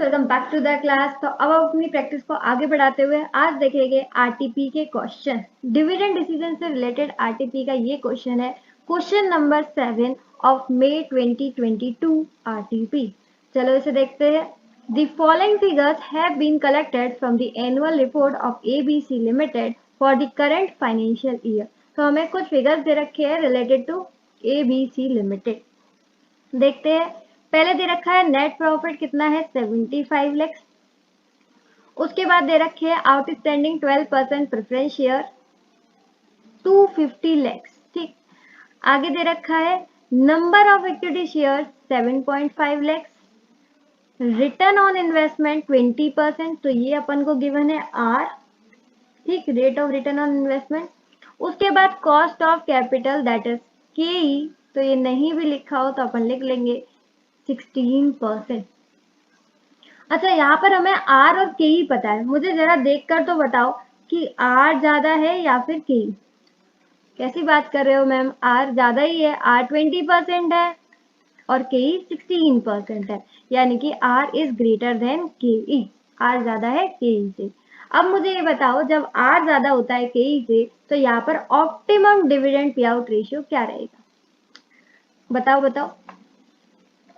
Students, welcome back to the class. तो अब अपनी प्रैक्टिस को आगे बढ़ाते हुए आज देखेंगे आरटीपी के क्वेश्चन। डिविडेंड डिसीजन से रिलेटेड आरटीपी का ये क्वेश्चन है, question number 7 of May 2022 RTP. चलो इसे देखते हैं। The following figures have been collected from the annual report of ABC limited for the current financial year. तो हमें कुछ फिगर्स दे रखे हैं रिलेटेड टू एबीसी लिमिटेड। देखते हैं। पहले दे रखा है नेट प्रॉफिट कितना है 75 लाख। उसके बाद दे रखे है आउटस्टैंडिंग 12% प्रेफरेंस शेयर 250 लाख। ठीक, आगे दे रखा है number of equity share 7.5 lakh, return on investment 20%, तो ये अपन को गिवन है आर। ठीक, rate of return on investment. उसके बाद cost of capital that is केई, तो ये नहीं भी लिखा हो तो अपन लिख लेंगे 16%। अच्छा, यहाँ पर हमें आर और के ही पता है। मुझे जरा देखकर तो बताओ कि आर ज्यादा है या फिर के ही। कैसी बात कर रहे हो मैम, आर ज्यादा ही है, आर 20% है और के ही 16% है, यानी कि आर इज ग्रेटर देन के ई। आर ज्यादा है के ई से। अब मुझे ये बताओ, जब आर ज्यादा होता है के ई से तो यहाँ पर optimum dividend pay out ratio क्या रहेगा? बताओ बताओ।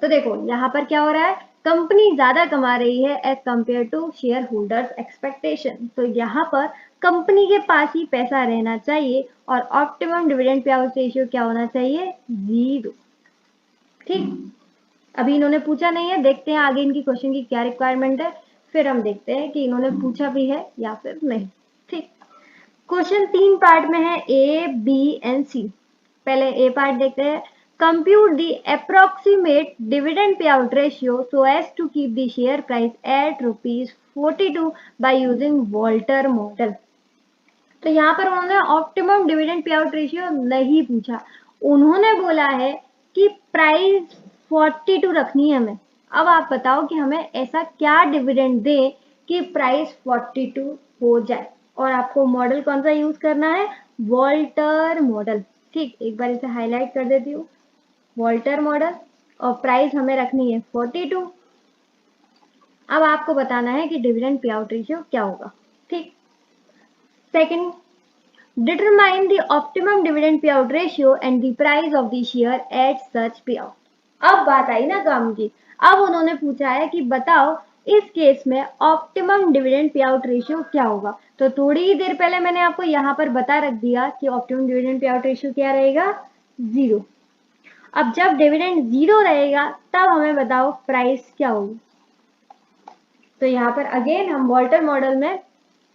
तो देखो यहाँ पर क्या हो रहा है, कंपनी ज्यादा कमा रही है as compared to shareholders expectation. तो यहाँ पर कंपनी के पास ही पैसा रहना चाहिए और optimum dividend pay out ratio क्या होना चाहिए? 0। ठीक, अभी इन्होंने पूछा नहीं है, देखते हैं आगे इनकी क्वेश्चन की क्या रिक्वायरमेंट है, फिर हम देखते हैं कि इन्होंने पूछा भी है या फिर नहीं। ठीक, क्वेश्चन 3 पार्ट में है, ए बी एंड सी। पहले ए पार्ट देखते हैं। Compute the approximate dividend payout ratio so as to keep the share price at ₹42 by using Walter model। तो यहाँ पर उन्होंने optimum dividend pay out ratio नहीं पूछा, उन्होंने बोला है कि प्राइस 42 रखनी है हमें। अब आप बताओ कि हमें ऐसा क्या डिविडेंड दे कि प्राइस 42 हो जाए, और आपको मॉडल कौन सा यूज करना है? Walter model. ठीक, एक बार इसे हाईलाइट कर देती हूँ, वॉल्टर मॉडल, और प्राइस हमें रखनी है 42। अब आपको बताना है कि डिविडेंड पे आउट रेशियो क्या होगा। ठीक, second, determine the optimum dividend pay out ratio and the price of the share at such pay out. अब बात आई ना काम की। अब उन्होंने पूछा है कि बताओ इस केस में optimum dividend pay out ratio क्या होगा। तो थोड़ी ही देर पहले मैंने आपको यहाँ पर बता रख दिया कि optimum dividend pay out ratio क्या रहेगा? 0। अब जब डिविडेंड 0 रहेगा तब हमें बताओ प्राइस क्या होगी। तो यहाँ पर अगेन हम वॉल्टर मॉडल में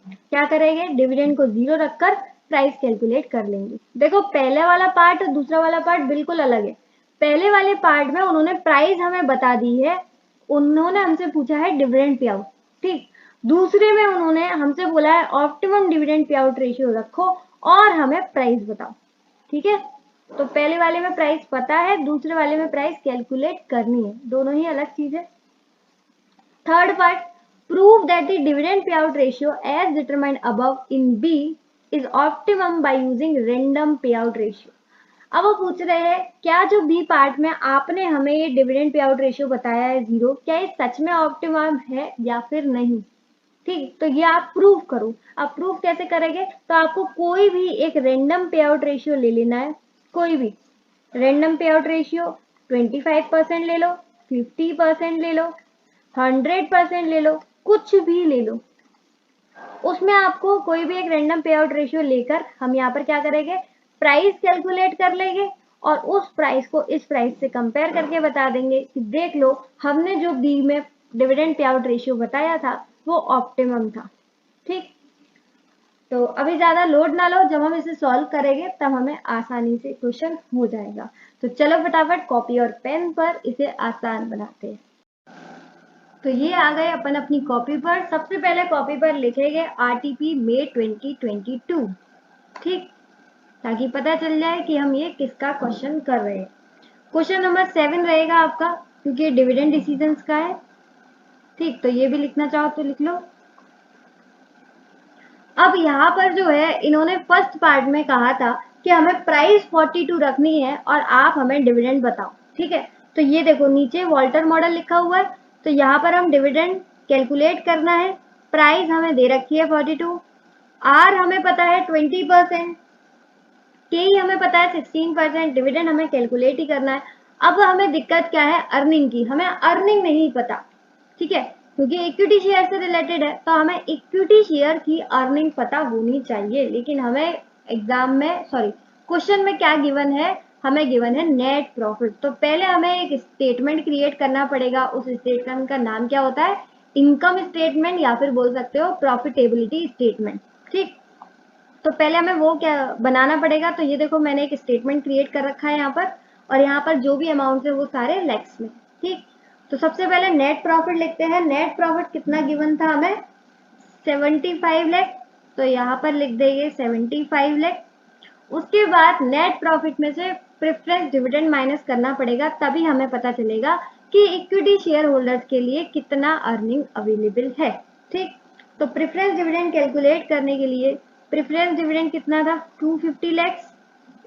क्या करेंगे, डिविडेंड को 0 रखकर प्राइस कैलकुलेट कर लेंगे। देखो, पहले वाला पार्ट और दूसरा वाला पार्ट बिल्कुल अलग है। पहले वाले पार्ट में उन्होंने प्राइस हमें बता दी है, उन्होंने हमसे पूछा है डिविडेंड पे आउट। ठीक, दूसरे में उन्होंने हमसे बोला है optimum dividend pay out ratio रखो और हमें प्राइस बताओ। ठीक है, तो पहले वाले में प्राइस पता है, दूसरे वाले में प्राइस कैलकुलेट करनी है, दोनों ही अलग चीज है। Third part, prove that the dividend pay out ratio as determined above in B is optimum by using random pay out ratio. अब वो पूछ रहे हैं क्या जो बी पार्ट में आपने हमें ये डिविडेंड पे आउट रेशियो बताया है 0, क्या ये सच में ऑप्टिमम है या फिर नहीं। ठीक, तो ये आप प्रूव करो। आप प्रूव कैसे करेंगे? तो आपको कोई भी एक रैंडम पे आउट रेशियो ले लेना है, कोई भी रैंडम पे आउट रेशियो 25% ले लो, 50% ले लो, 100% ले लो, कुछ भी ले लो। उसमें आपको कोई भी एक रैंडम पे आउट रेशियो लेकर हम यहाँ पर क्या करेंगे, प्राइस कैलकुलेट कर लेंगे और उस प्राइस को इस प्राइस से कंपेयर करके बता देंगे कि देख लो हमने जो बी में डिविडेंड पे आउट रेशियो बताया था वो ऑप्टिमम था। ठीक, तो अभी ज्यादा लोड ना लो, जब हम इसे सॉल्व करेंगे तब हमें आसानी से क्वेश्चन हो जाएगा। तो चलो फटाफट कॉपी और पेन पर इसे आसान बनाते हैं। तो ये आ गए अपन अपनी कॉपी पर। सबसे पहले कॉपी पर लिखेंगे आरटीपी मई 2022। ठीक, ताकि पता चल जाए कि हम ये किसका क्वेश्चन कर रहे हैं। क्वेश्चन नंबर 7 रहेगा आपका, क्योंकि डिविडेंड डिसीजंस का है। ठीक, तो ये भी लिखना चाहो तो लिख लो। अब यहाँ पर जो है इन्होंने फर्स्ट पार्ट में कहा था कि हमें प्राइस 42 रखनी है और आप हमें डिविडेंड बताओ। ठीक है, तो ये देखो नीचे वॉल्टर मॉडल लिखा हुआ है, तो यहाँ पर हम डिविडेंड कैलकुलेट करना है। प्राइस हमें दे रखी है 42, आर हमें पता है 20%, के हमें पता है 16%, डिविडेंड हमें कैलकुलेट ही करना है। अब हमें दिक्कत क्या है, अर्निंग की। हमें अर्निंग नहीं पता, ठीक है, क्योंकि इक्विटी शेयर से रिलेटेड है, तो हमें इक्विटी शेयर की अर्निंग पता होनी चाहिए। लेकिन हमें एग्जाम में, सॉरी, क्वेश्चन में क्या गिवन है, हमें गिवन है नेट प्रॉफिट। तो पहले हमें एक स्टेटमेंट क्रिएट करना पड़ेगा। उस स्टेटमेंट का नाम क्या होता है, इनकम स्टेटमेंट, या फिर बोल सकते हो प्रॉफिटेबिलिटी स्टेटमेंट। ठीक, तो पहले हमें वो क्या बनाना पड़ेगा। तो ये देखो मैंने एक स्टेटमेंट क्रिएट कर रखा है यहाँ पर, और यहाँ पर जो भी अमाउंट है वो सारे लैक्स में। ठीक, तो सबसे पहले नेट प्रॉफिट लिखते हैं। नेट प्रॉफिट कितना गिवन था हमें, 75 लाख, तो यहाँ पर लिख देंगे 75 लाख। उसके बाद नेट प्रॉफिट में से प्रेफरेंस डिविडेंड माइनस करना पड़ेगा, तभी हमें पता चलेगा कि इक्विटी शेयर होल्डर्स के लिए कितना अर्निंग अवेलेबल है। ठीक, तो प्रेफरेंस डिविडेंड कैलकुलेट करने के लिए प्रेफरेंस डिविडेंड कितना था, 250 लैक्स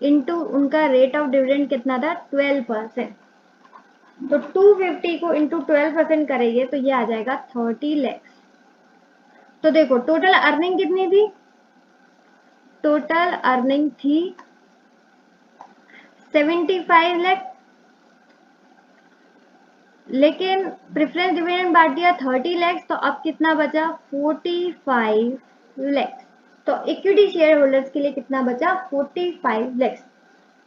इंटू उनका रेट ऑफ डिविडेंड कितना था, 12%। तो 250 को इंटू 12% करेंगे तो ये आ जाएगा 30 लैक्स। तो देखो टोटल अर्निंग कितनी थी, टोटल अर्निंग थी 75 लाख, लेकिन प्रेफरेंस डिविडेंड बांट दिया 30 लैक्स, तो अब कितना बचा, 45 लैक्स। तो इक्विटी शेयर होल्डर्स के लिए कितना बचा, 45 लैक्स।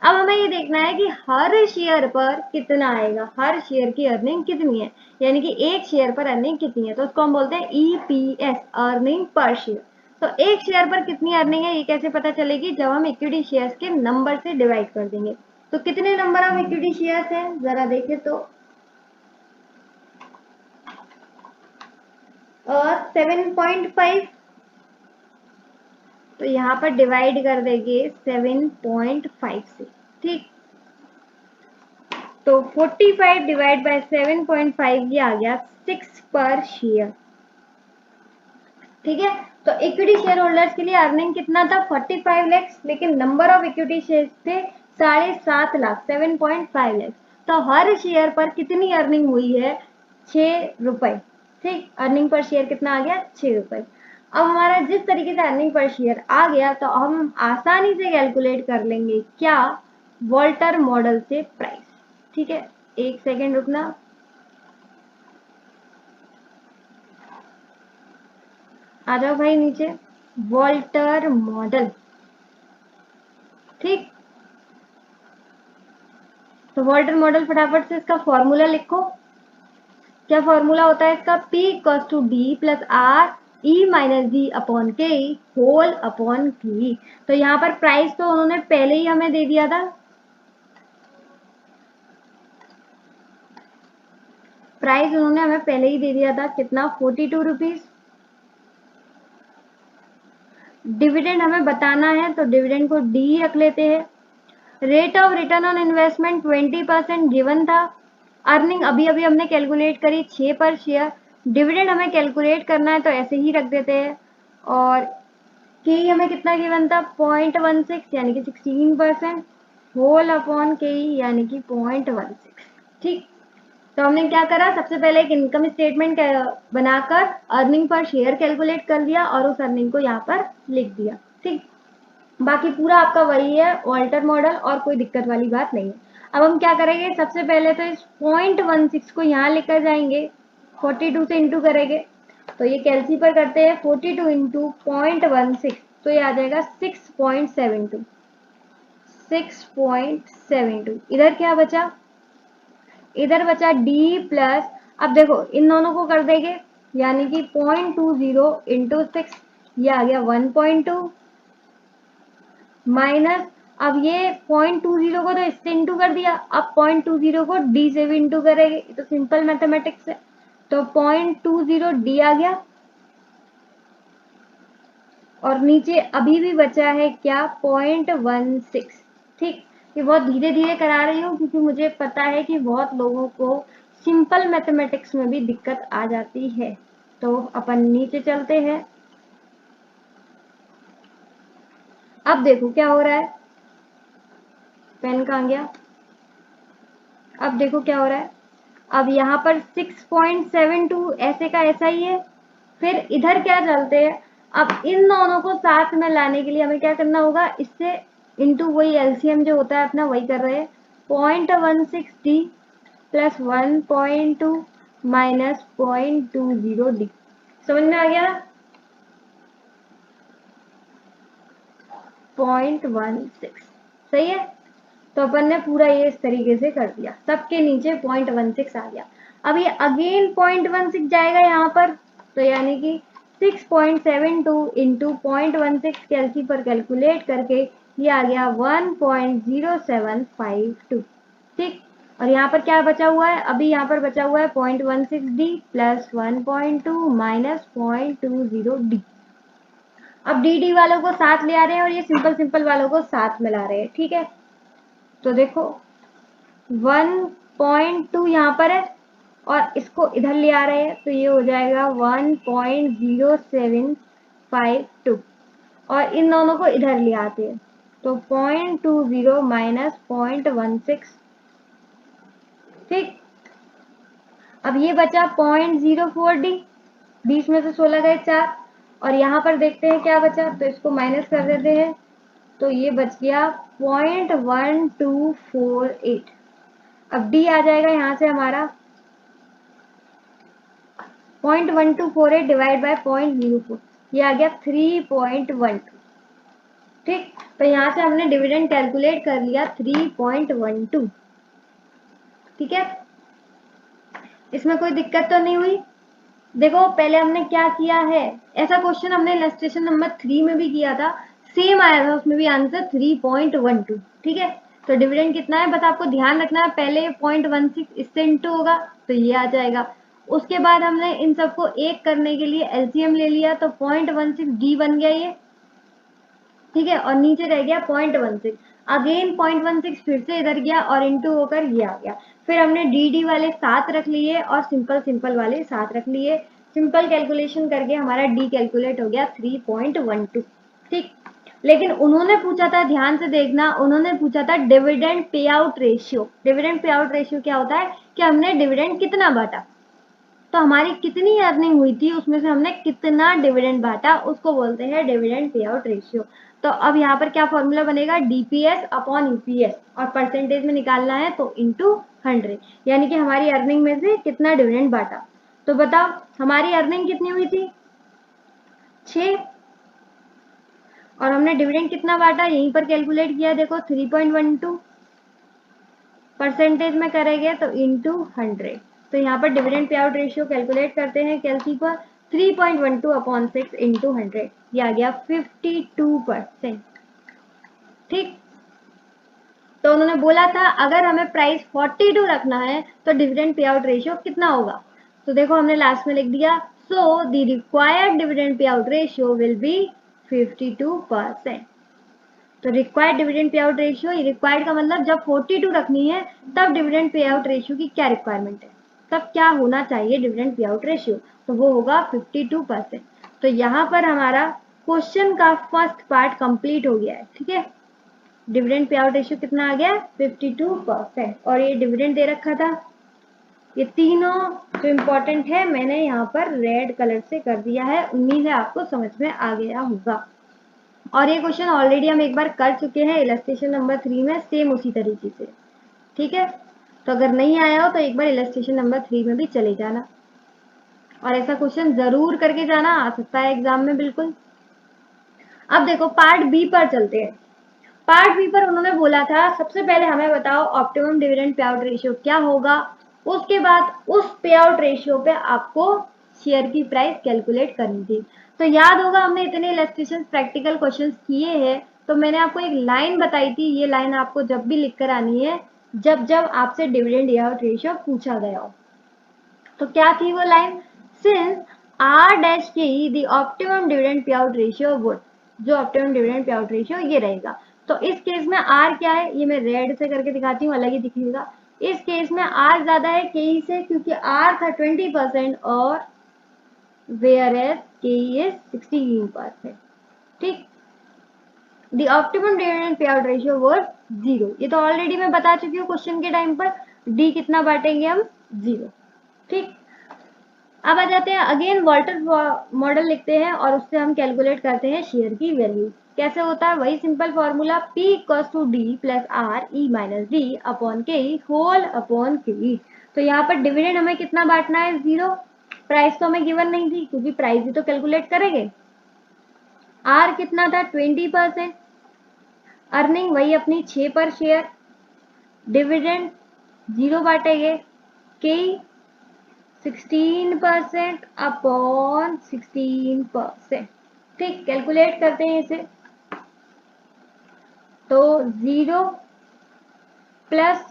अब हमें ये देखना है कि हर शेयर पर कितना आएगा, हर शेयर की अर्निंग कितनी है, यानी कि एक शेयर पर अर्निंग कितनी है। तो उसको हम बोलते हैं ईपीएस, अर्निंग पर शेयर। तो एक शेयर पर कितनी अर्निंग है ये कैसे पता चलेगी, जब हम इक्विटी शेयर्स के नंबर से डिवाइड कर देंगे। तो कितने नंबर ऑफ इक्विटी शेयर्स हैं जरा देखें तो 7.5, तो यहाँ पर डिवाइड कर देंगे 7.5 से। ठीक, तो 45 डिवाइड बाय 7.5 ये आ गया 6 पर शेयर। ठीक है, तो इक्विटी शेयर होल्डर्स के लिए अर्निंग कितना था, 45 लैक्स, लेकिन नंबर ऑफ इक्विटी शेयर थे 7.5 लाख, 7.5 लैक्स। तो हर शेयर पर कितनी अर्निंग हुई है, 6 रुपए। ठीक, अर्निंग पर शेयर कितना आ गया, 6 रुपए। अब हमारा जिस तरीके से अर्निंग पर शेयर आ गया, तो हम आसानी से कैलकुलेट कर लेंगे क्या, वॉल्टर मॉडल से प्राइस। ठीक है, एक सेकेंड रुकना, आ जाओ भाई नीचे, वॉल्टर मॉडल। ठीक, तो वॉल्टर मॉडल फटाफट से इसका फॉर्मूला लिखो। क्या फॉर्मूला होता है इसका, P equals to D plus R E minus D upon K whole upon K. तो यहाँ पर प्राइस तो उन्होंने पहले ही हमें दे दिया था, प्राइस उन्होंने हमें पहले ही दे दिया था, कितना, 42 रुपीज। डिविडेंड हमें बताना है, तो डिविडेंड को डी रख लेते हैं। Rate of return on investment 20% given था। अर्निंग अभी अभी हमने कैलकुलेट करी 6 पर शेयर। डिविडेंड हमें कैलकुलेट करना है, तो ऐसे ही रख देते हैं। और के हमें कितना गिवन था, 0.16 यानी कि 16%, होल अपॉन के यानी कि 0.16। ठीक, तो हमने क्या करा, सबसे पहले एक इनकम स्टेटमेंट बनाकर अर्निंग पर शेयर कैलकुलेट कर लिया और उस अर्निंग को यहाँ पर लिख दिया। ठीक, बाकी पूरा आपका वही है वॉल्टर मॉडल, और कोई दिक्कत वाली बात नहीं है। अब हम क्या करेंगे, सबसे पहले तो इस 0.16 को यहाँ लेकर जाएंगे, 42 से इंटू करेंगे। तो ये कैलसी पर करते हैं, 42 इंटू 0.16, तो ये आ जाएगा 6.72। 6.72, इधर क्या बचा, इधर बचा डी प्लस, अब देखो इन दोनों को कर देंगे, यानी कि 0.20 इंटू 6, ये आ गया 1.2 माइनस, अब ये 0.20 को तो इससे इंटू कर दिया, अब 0.20 को डी से भी इंटू करेंगे, तो सिंपल मैथमेटिक्स है। तो 0.20 डी आ गया, और नीचे अभी भी बचा है क्या, 0.16। ठीक, ये बहुत धीरे धीरे करा रही हूँ क्योंकि मुझे पता है कि बहुत लोगों को सिंपल मैथमेटिक्स में भी दिक्कत आ जाती है। तो अपन नीचे चलते हैं, अब देखो क्या हो रहा है, पेन कहाँ गया, अब देखो क्या हो रहा है। अब यहाँ पर 6.72 ऐसे का ऐसा ही है। फिर इधर क्या चलते हैं, अब इन दोनों को साथ में लाने के लिए हमें क्या करना होगा, इससे इंटू वही एलसीएम जो होता है अपना वही कर रहे हैं, 0.16d प्लस 1.2 माइनस 0.20d। समझ में आ गया? 0.16 सही है। तो अपन ने पूरा ये इस तरीके से कर दिया, सबके नीचे 0.16 आ गया। अब ये अगेन 0.16 जाएगा यहाँ पर, तो यानी कि 6.72 इंटू 0.16 कैलसी पर कैलकुलेट करके ये आ गया 1.0752। ठीक, और यहाँ पर क्या बचा हुआ है, अभी यहाँ पर बचा हुआ है 0.16d प्लस 1.2 माइनस 0.20d। अब डी डी वालों को साथ ले आ रहे हैं और ये सिंपल सिंपल वालों को साथ में ला रहे हैं। ठीक है, तो देखो 1.2 यहाँ पर है और इसको इधर ले आ रहे हैं, तो ये हो जाएगा 1.0752 और इन दोनों को इधर ले आते हैं, तो 0.20 माइनस 0.16। ठीक, अब ये बचा 0.04d, 20 में से 16 गए 4, और यहाँ पर देखते हैं क्या बचा, तो इसको माइनस कर देते हैं, तो ये बच गया 0.1248। अब डी आ जाएगा यहाँ से हमारा 0.1248 डिवाइड बाय 0.04, ये आ गया 3.12। ठीक, तो यहाँ से हमने डिविडेंड कैलकुलेट कर लिया 3.12। ठीक है, इसमें कोई दिक्कत तो नहीं हुई? देखो पहले हमने क्या किया है, ऐसा क्वेश्चन हमने इलस्ट्रेशन नंबर 3 में भी किया था, सेम आया था, उसमें भी आंसर 3.12। ठीक है, तो डिविडेंड कितना है बस आपको ध्यान रखना है, पहले 0.16 इससे इंटू होगा तो ये आ जाएगा। उसके बाद हमने इन सबको एक करने के लिए एलसीएम ले लिया, तो 0.16d बन गया ये। ठीक है, और नीचे रह गया 0.16, अगेन 0.16 फिर से इधर गया और इंटू होकर ये आ गया। फिर हमने डी डी वाले साथ रख लिए और सिंपल सिंपल वाले साथ रख लिए, सिंपल कैलकुलेशन करके हमारा डी कैलकुलेट हो गया 3.12। ठीक, लेकिन उन्होंने पूछा था, ध्यान से देखना, उन्होंने पूछा था dividend pay out ratio. Dividend pay out ratio क्या होता है कि हमने डिविडेंड कितना बांटा, तो हमारी कितनी अर्निंग हुई थी उसमें से हमने कितना डिविडेंड बांटा, उसको बोलते हैं डिविडेंड पे आउट रेशियो। तो अब यहाँ पर क्या फॉर्मूला बनेगा, डीपीएस अपॉन यूपीएस, और परसेंटेज में निकालना है तो इंटू 100, यानी कि हमारी अर्निंग में से कितना डिविडेंड बांटा। तो बताओ हमारी अर्निंग कितनी हुई थी, 6, और हमने डिविडेंड कितना बांटा यहीं पर कैलकुलेट किया, देखो 3.12, परसेंटेज में करेंगे तो इंटू 100। तो यहाँ पर dividend pay out ratio calculate करते हैं कैलसी पर, 3.12 अपॉन 6 इंटू 100, ये आ गया 52%। ठीक, तो उन्होंने बोला था अगर हमें प्राइस 42 रखना है तो डिविडेंड पे आउट रेशियो कितना होगा, तो देखो हमने लास्ट में लिख दिया, so the required dividend pay out ratio will be 52%। तो required dividend pay out ratio, required का मतलब जब 42 रखनी है तब डिविडेंड पे आउट रेशियो की क्या रिक्वायरमेंट है, तब क्या होना चाहिए डिविडेंड पे आउट रेशियो, तो वो होगा 52%। तो यहाँ पर हमारा क्वेश्चन का फर्स्ट पार्ट कंप्लीट हो गया है। ठीक है, डिविडेंड पे आउट रेशियो कितना आ गया, 52%, और ये डिविडेंड दे रखा था। ये तीनों जो इम्पोर्टेंट है मैंने यहाँ पर रेड कलर से कर दिया है, उम्मीद है आपको समझ में आ गया होगा। और ये क्वेश्चन ऑलरेडी हम एक बार कर चुके हैं इलस्ट्रेशन नंबर 3 में, सेम उसी तरीके से। ठीक है, तो अगर नहीं आया हो तो एक बार इलस्ट्रेशन नंबर 3 में भी चले जाना, और ऐसा क्वेश्चन जरूर करके जाना, आ सकता है एग्जाम में बिल्कुल। अब देखो पार्ट बी पर चलते हैं। पार्ट बी पर उन्होंने बोला था सबसे पहले हमें बताओ optimum dividend pay out ratio क्या होगा, उसके बाद उस पे आउट रेशियो पे आपको शेयर की प्राइस कैलकुलेट करनी थी। तो याद होगा हमने इतने इलस्ट्रेशन प्रैक्टिकल क्वेश्चंस किए हैं, तो मैंने आपको एक लाइन बताई थी, ये लाइन आपको जब भी लिख कर आनी है जब जब आपसे डिविडेंड पे आउट रेशियो पूछा गया हो। तो क्या थी वो लाइन, सिंस आर डैश के the optimum dividend pay out ratio would, जो optimum dividend pay out ratio ये रहेगा। तो इस केस में आर क्या है, ये मैं रेड से करके दिखाती हूँ, अलग ही दिखेगा। इस केस में आर ज्यादा है के से, क्योंकि आर था 20% और वेयर एज के इज 16%। ठीक, the optimum dividend pay out ratio was 0, ये तो ऑलरेडी मैं बता चुकी हूँ क्वेश्चन के टाइम पर। डी कितना बांटेंगे हम, 0। ठीक, अब आ जाते हैं अगेन वॉल्टर मॉडल लिखते हैं और उससे हम कैलकुलेट करते हैं शेयर की वैल्यू। कैसे होता है, वही simple formula, P equals to D plus R E minus D upon K whole upon K. तो यहाँ पर डिविडेंड हमें कितना बांटना है, 0। प्राइस तो हमें गिवन नहीं थी क्योंकि प्राइस ही तो कैलकुलेट करेंगे। आर कितना था, 20%। अर्निंग वही अपनी 6 पर शेयर। डिविडेंड 0 बांटेंगे, के 16% अपॉन 16%। ठीक, कैलकुलेट करते हैं इसे। तो 0 प्लस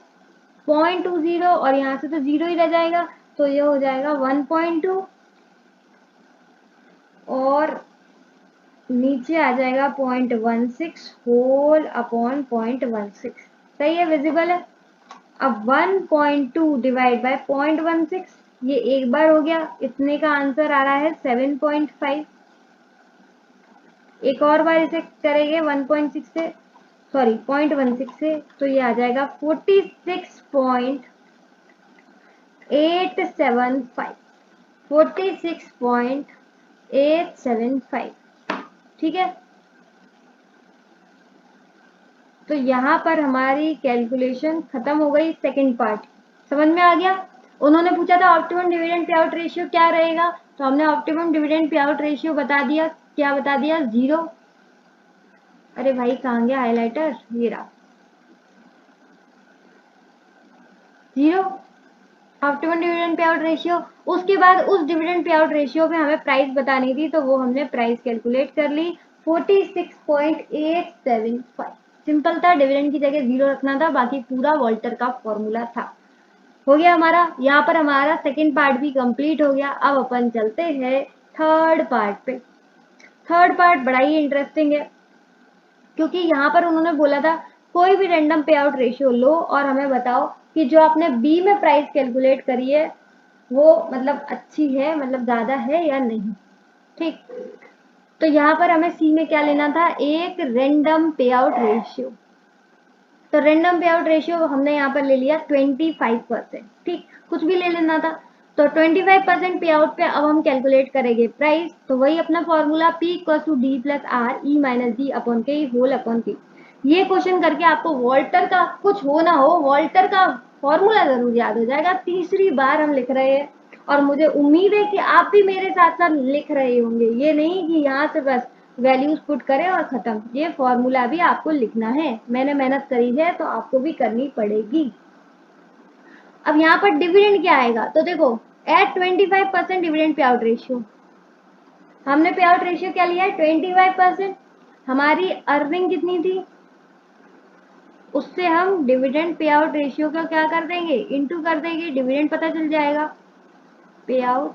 0.20 और यहाँ से तो 0 ही रह जाएगा, तो ये हो जाएगा 1.2 और नीचे आ जाएगा 0.16 होल अपॉन 0.16। सही है, विजिबल है। अब 1.2 डिवाइड बाय 0.16, ये एक बार हो गया, इतने का आंसर आ रहा है 7.5। एक और बार इसे करेंगे 1.6 से, सॉरी 0.16 से, तो ये आ जाएगा 46.875। 46.875। ठीक है, तो यहाँ पर हमारी कैलकुलेशन खत्म हो गई। सेकंड पार्ट समझ में आ गया। उन्होंने पूछा था optimum dividend pay out ratio क्या रहेगा, तो हमने optimum dividend pay out ratio बता दिया। क्या बता दिया, 0। अरे भाई कहाँ गया हाइलाइटर, ये रहा, 0 optimum dividend pay out ratio. उसके बाद उस डिविडेंड पे आउट रेशियो में हमें प्राइस बतानी थी, तो वो हमने प्राइस कैलकुलेट कर ली, 46.875। सिंपल था, डिविडेंड की जगह 0 रखना था, बाकी पूरा वॉल्टर का फॉर्मूला था। हो गया हमारा, यहाँ पर हमारा सेकंड पार्ट भी कंप्लीट हो गया। अब अपन चलते हैं थर्ड पार्ट पे। थर्ड पार्ट बड़ा ही इंटरेस्टिंग है, क्योंकि यहाँ पर उन्होंने बोला था कोई भी रैंडम पे आउट रेशियो लो और हमें बताओ कि जो आपने बी में प्राइस कैलकुलेट करी है वो मतलब अच्छी है, मतलब ज्यादा है या नहीं। ठीक, तो यहाँ पर हमें सी में क्या लेना था, एक रैंडम पे आउट रेशियो। तो रैंडम पे आउट रेशियो हमने यहाँ पर ले लिया 25%। ठीक, कुछ भी ले लेना था। तो 25% पे आउट पे अब हम कैलकुलेट करेंगे प्राइस। तो वही अपना formula, P equal to D plus R E minus D upon K whole upon K. ये क्वेश्चन करके आपको वॉल्टर का कुछ हो ना हो, वॉल्टर का फॉर्मूला जरूर याद हो जाएगा। तीसरी बार हम लिख रहे हैं और मुझे उम्मीद है कि आप भी मेरे साथ साथ लिख रहे होंगे। ये नहीं कि यहाँ से बस वैल्यूज पुट करें और खत्म, ये फॉर्मूला भी आपको लिखना है। मैंने मेहनत करी है तो आपको भी करनी पड़ेगी। अब यहाँ पर डिविडेंड क्या आएगा, तो देखो eight 25% dividend pay out ratio, हमने पे आउट रेशियो क्या लिया है 25%। हमारी अर्निंग कितनी थी, उससे हम डिविडेंड पे आउट रेशियो का क्या कर देंगे, इंटू कर देंगे, डिविडेंड पता चल जाएगा। पे आउट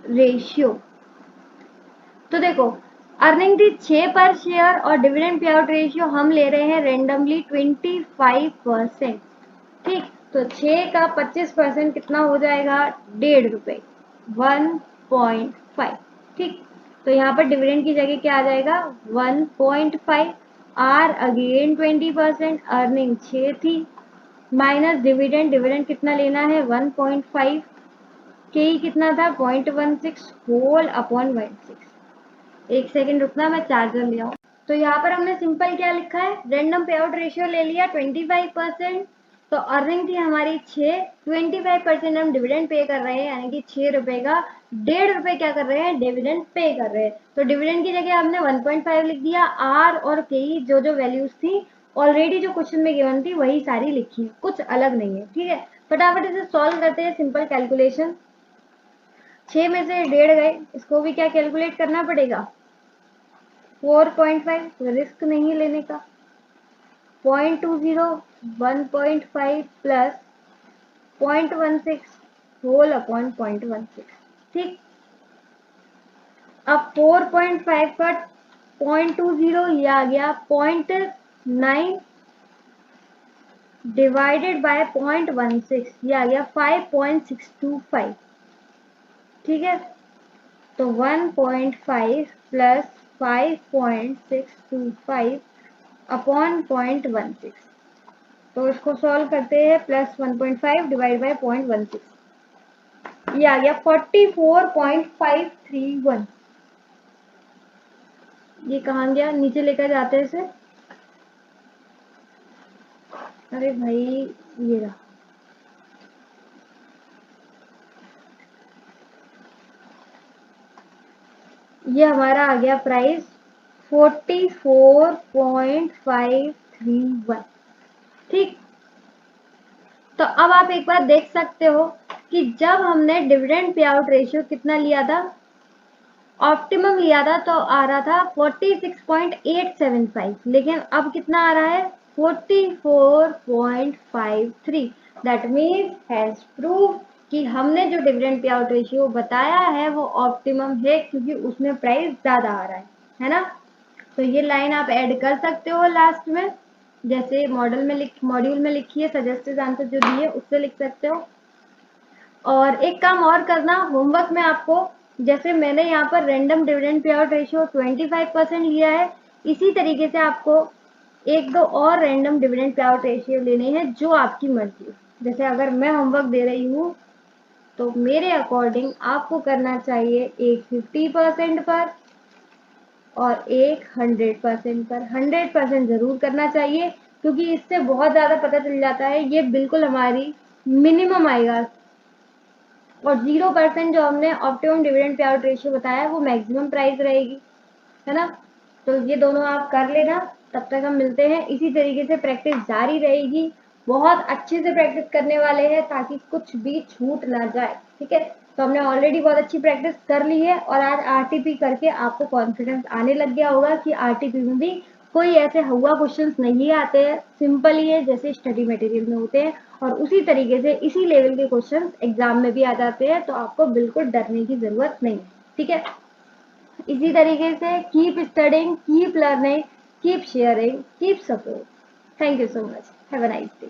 रेशियो, तो देखो अर्निंग थी 6 पर शेयर और डिविडेंड पे आउट रेशियो हम ले रहे हैं रेंडमली 25%। ठीक, तो 6 का 25% कितना हो जाएगा, 1.5 रुपए, 1.5। ठीक, तो यहाँ पर डिविडेंड की जगह क्या आ जाएगा, 1.5। आर अगेन 20%, अर्निंग 6 थी, माइनस डिविडेंड, डिविडेंड कितना लेना है 1.5, के कितना था 0.16 होल अपॉन 16। एक सेकेंड रुकना, मैं चार्जर ले आऊँ। तो यहाँ पर हमने सिंपल क्या लिखा है, रेंडम पे आउट रेशियो ले लिया 25%। तो अर्निंग थी हमारी 6, 25% हम डिविडेंड पे कर रहे हैं, यानी कि 6 रुपए का 1.5 रुपए क्या कर रहे हैं, डिविडेंड पे कर रहे हैं। तो डिविडेंड की जगह हमने 1.5 लिख दिया। आर और के जो जो वैल्यूज थी ऑलरेडी जो क्वेश्चन में गिवन थी वही सारी लिखी है, कुछ अलग नहीं है। ठीक है, फटाफट इसे सॉल्व करते हैं, सिंपल कैलकुलेशन। 6 में से 1.5 गए, इसको भी क्या कैलकुलेट करना पड़ेगा, 4.5, रिस्क नहीं लेने का। 0.20 1.5 प्लस 0.16 होल अपॉन 0.16। ठीक, अब 4.5 का 0.20 ये आ गया 0.9 डिवाइडेड बाय 0.16, ये आ गया 5.625। ठीक है, तो 1.5 प्लस 5.625 अपॉन 0.16। तो इसको सॉल्व करते हैं, प्लस 1.5 डिवाइड बाई 0.16, ये आ गया 44.531। ये कहाँ गया, नीचे लेकर जाते हैं इसे, अरे भाई ये रहा, ये हमारा आ गया प्राइस 44.531। ठीक, तो अब आप एक बार देख सकते हो कि जब हमने डिविडेंड पे आउट रेशियो कितना लिया था, ऑप्टिमम लिया था, तो आ रहा था 46.875, लेकिन अब कितना आ रहा है 44.53। दैट मीन्स हैज प्रूव कि हमने जो डिविडेंड पे आउट रेशियो बताया है वो ऑप्टिमम है, क्योंकि उसमें प्राइस ज्यादा आ रहा है ना। तो ये लाइन आप ऐड कर सकते हो लास्ट में, जैसे मॉड्यूल में लिखी है, सजेस्टेड आंसर जो दिए उससे लिख सकते हो। और एक काम और करना, होमवर्क में आपको, जैसे मैंने यहाँ पर random dividend pay out ratio 25% लिया है, इसी तरीके से आपको एक दो और random dividend pay out ratio लेने हैं जो आपकी मर्जी हो। जैसे अगर मैं होमवर्क दे रही हूँ तो मेरे अकॉर्डिंग आपको करना चाहिए एक 50% पर और एक 100% पर। 100% जरूर करना चाहिए, क्योंकि इससे बहुत ज्यादा पता चल जाता है, ये बिल्कुल हमारी मिनिमम आएगा, और 0% जो हमने optimum dividend pay out ratio बताया है वो मैक्सिमम प्राइस रहेगी, है ना। तो ये दोनों आप कर लेना, तब तक हम मिलते हैं। इसी तरीके से प्रैक्टिस जारी रहेगी, बहुत अच्छे से प्रैक्टिस करने वाले हैं ताकि कुछ भी छूट ना जाए, ठीक है। तो हमने ऑलरेडी बहुत अच्छी प्रैक्टिस कर ली है, और आज आरटीपी करके आपको कॉन्फिडेंस आने लग गया होगा कि आरटीपी में भी कोई ऐसे हुआ क्वेश्चंस नहीं आते हैं, सिंपल ही है जैसे स्टडी मटेरियल में होते हैं, और उसी तरीके से इसी लेवल के क्वेश्चंस एग्जाम में भी आ जाते हैं, तो आपको बिल्कुल डरने की जरूरत नहीं, ठीक है। इसी तरीके से keep studying, keep learning, keep sharing, keep support. Thank you so much, have a nice day.